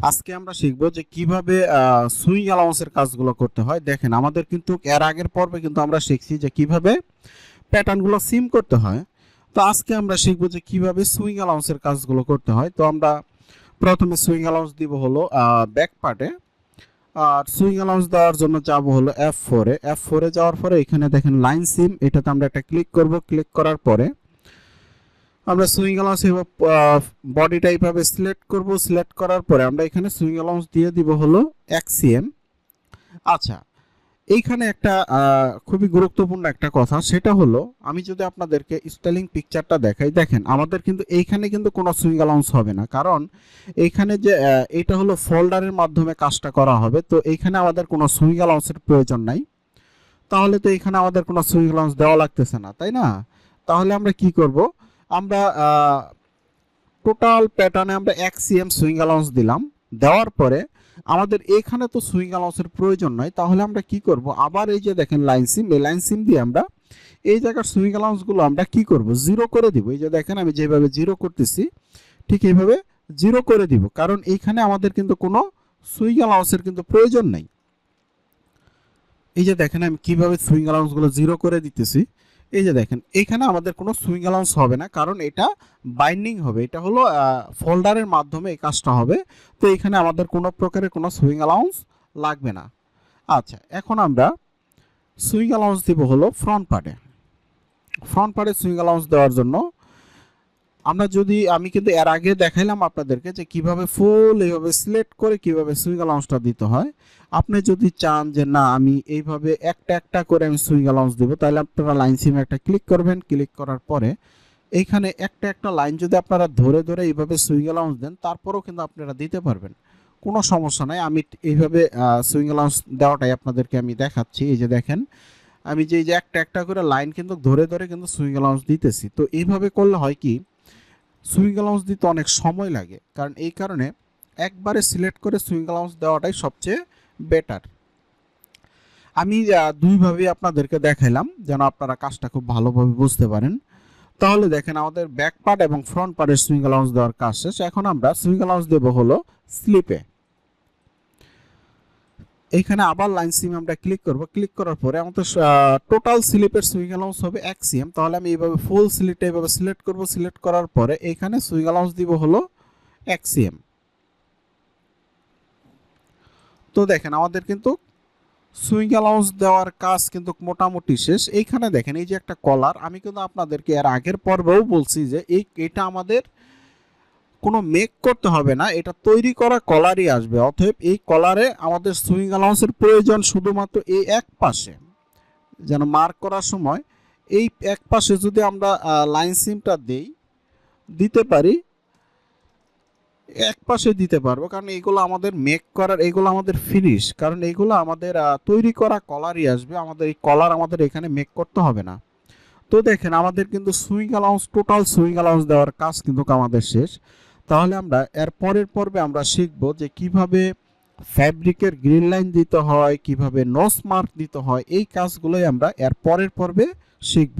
আজকে আমরা শিখবো যে কিভাবে সুইং অ্যালাউন্সের কাজগুলো করতে হয়। দেখেন আমাদের কিন্তু এর আগের পর্বে কিন্তু আমরা শিখছি যে কিভাবে প্যাটার্নগুলো সিম করতে হয়। তো আজকে আমরা শিখবো যে কিভাবে সুইং অ্যালাউন্সের কাজগুলো করতে হয়। তো আমরা প্রথমে সুইং অ্যালাউন্স দিব হলো ব্যাক পার্টে, আর সুইং অ্যালাউন্স দেওয়ার জন্য যাব হলো F4 এ যাওয়ার পরে এখানে দেখেন লাইন সিম, এটাতে আমরা একটা ক্লিক করব। ক্লিক করার পরে আমরা সুইং অ্যালাউন্স বডিটা এইভাবে সিলেক্ট করব। সিলেক্ট করার পরে আমরা এখানে সুইং অ্যালাউন্স দিয়ে দিব হলো XCM। আচ্ছা, এইখানে একটা খুবই গুরুত্বপূর্ণ একটা কথা, সেটা হলো আমি যদি আপনাদেরকে স্টাইলিং পিকচারটা দেখাই, দেখেন আমাদের কিন্তু এইখানে কিন্তু কোনো সুইং অ্যালাউন্স হবে না, কারণ এইখানে যে এটা হলো ফোল্ডারের মাধ্যমে কাজটা করা হবে। তো এইখানে আমাদের কোনো সুইং অ্যালাউন্সের প্রয়োজন নাই। তাহলে তো এখানে আমাদের কোনো সুইং অ্যালাউন্স দেওয়া লাগতেছে না, তাই না? তাহলে আমরা কি করব, আমরা টোটাল প্যাটার্নে আমরা XCM সুইং অ্যালাউন্স দিলাম। দেওয়ার পরে আমাদের এখানে তো সুইং অ্যালাউন্সের প্রয়োজন নয়, তাহলে আমরা কি করব, আবার এই যে দেখেন লাইন সিম, এই লাইন সিম দিয়ে আমরা এই জায়গার সুইং অ্যালাউন্সগুলো আমরা কি করব, জিরো করে দিব। এই যে দেখেন আমি যেভাবে জিরো করতেছি ঠিক এইভাবে জিরো করে দিব, কারণ এইখানে আমাদের কিন্তু কোনো সুইং অ্যালাউন্সের কিন্তু প্রয়োজন নাই। এই যে দেখেন আমি কিভাবে সুইং অ্যালাউন্সগুলো জিরো করে দিতেছি। এই যে দেখেন এখানে আমাদের কোনো সুইং অ্যালাউন্স হবে না, কারণ এটা বাইন্ডিং হবে, এটা হলো ফোল্ডারের মাধ্যমে এই কাজটা হবে। তো এখানে আমাদের কোনো প্রকারের কোনো সুইং অ্যালাউন্স লাগবে না। আচ্ছা, এখন আমরা সুইং অ্যালাউন্স দিব হলো ফ্রন্ট পার্টে। ফ্রন্ট পার্টে সুইং অ্যালাউন্স দেওয়ার জন্য আমি কিন্তু এর আগে দেখাইলাম আপনাদেরকে যে কিভাবে ফুল এইভাবে সিলেক্ট করে কিভাবে সুইং অ্যালাউন্সটা দিতে হয়। আপনি যদি চান যে না আমি এইভাবে একটা একটা করে আমি সুইং অ্যালাউন্স দেবো, তাহলে আপনারা লাইন সিমে একটা ক্লিক করবেন। ক্লিক করার পরে এইখানে একটা একটা লাইন যদি আপনারা ধরে ধরে এইভাবে সুইং অ্যালাউন্স দেন, তারপরেও কিন্তু আপনারা দিতে পারবেন, কোনো সমস্যা নাই। আমি এইভাবে সুইং অ্যালাউন্স দেওয়াটাই আপনাদেরকে আমি দেখাচ্ছি। এই যে দেখেন আমি যে এই যে একটা একটা করে লাইন কিন্তু ধরে ধরে কিন্তু সুইং অ্যালাউন্স দিতেছি। তো এইভাবে করলে হয় কি, সুইং অ্যালাউন্স দিতে অনেক সময় লাগে, কারণ এই কারণে একবারে সিলেক্ট করে সুইং অ্যালাউন্স দেওয়াটাই সবচেয়ে বেটার। আমি দুইভাবে আপনাদেরকে দেখাইলাম যেন আপনারা কাজটা খুব ভালোভাবে বুঝতে পারেন। তাহলে দেখেন আমাদের ব্যাক পার্ট এবং ফ্রন্ট পার্টের সুইং অ্যালাউন্স দেওয়ার কাজ শেষ। এখন আমরা সুইং অ্যালাউন্স দেব হলো স্লিপে। এইখানে আবার লাইন সিম আমরা ক্লিক করব। ক্লিক করার পরে আমাদের টোটাল স্লিপের সুইং অ্যালাউন্স হবে XCM। তাহলে আমি এইভাবে ফুল স্লিপটা এইভাবে সিলেক্ট করব। সিলেক্ট করার পরে এখানে সুইং অ্যালাউন্স দিব হলো XCM। তো দেখেন আমাদের কিন্তু সুইং অ্যালাউন্স দেওয়ার কাজ কিন্তু মোটামুটি শেষ। এইখানে দেখেন এই যে একটা কলার, আমি কিন্তু আপনাদেরকে এর আগের পর্বেও বলছি যে এটা আমাদের কোনো মেক করতে হবে না, এটা তৈরি করা কলারই আসবে। অতএব এই কলারে আমাদের সুইং অ্যালাউন্সের প্রয়োজন শুধুমাত্র এই এক পাশে, যেন মার্ক করার সময় এই এক পাশে যদি আমরা লাইন সিমটা দিতে পারি, এক পাশে দিতে পারবো, কারণ এইগুলো আমাদের মেক করার, এইগুলো আমাদের ফিনিশ, কারণ এইগুলো আমাদের তৈরি করা কলারই আসবে। আমাদের এই কলার আমাদের এখানে মেক করতে হবে না। তো দেখেন আমাদের কিন্তু swing allowance, total swing allowance দেওয়ার কাজ কিন্তু আমাদের শেষ। তাহলে আমরা এর পরের পর্বে আমরা শিখব যে কিভাবে ফ্যাব্রিকের গ্রিন লাইন দিতে হয়, কিভাবে নোজ মার্ক দিতে হয়। এই কাজগুলোই আমরা এর পরের পর্বে শিখব।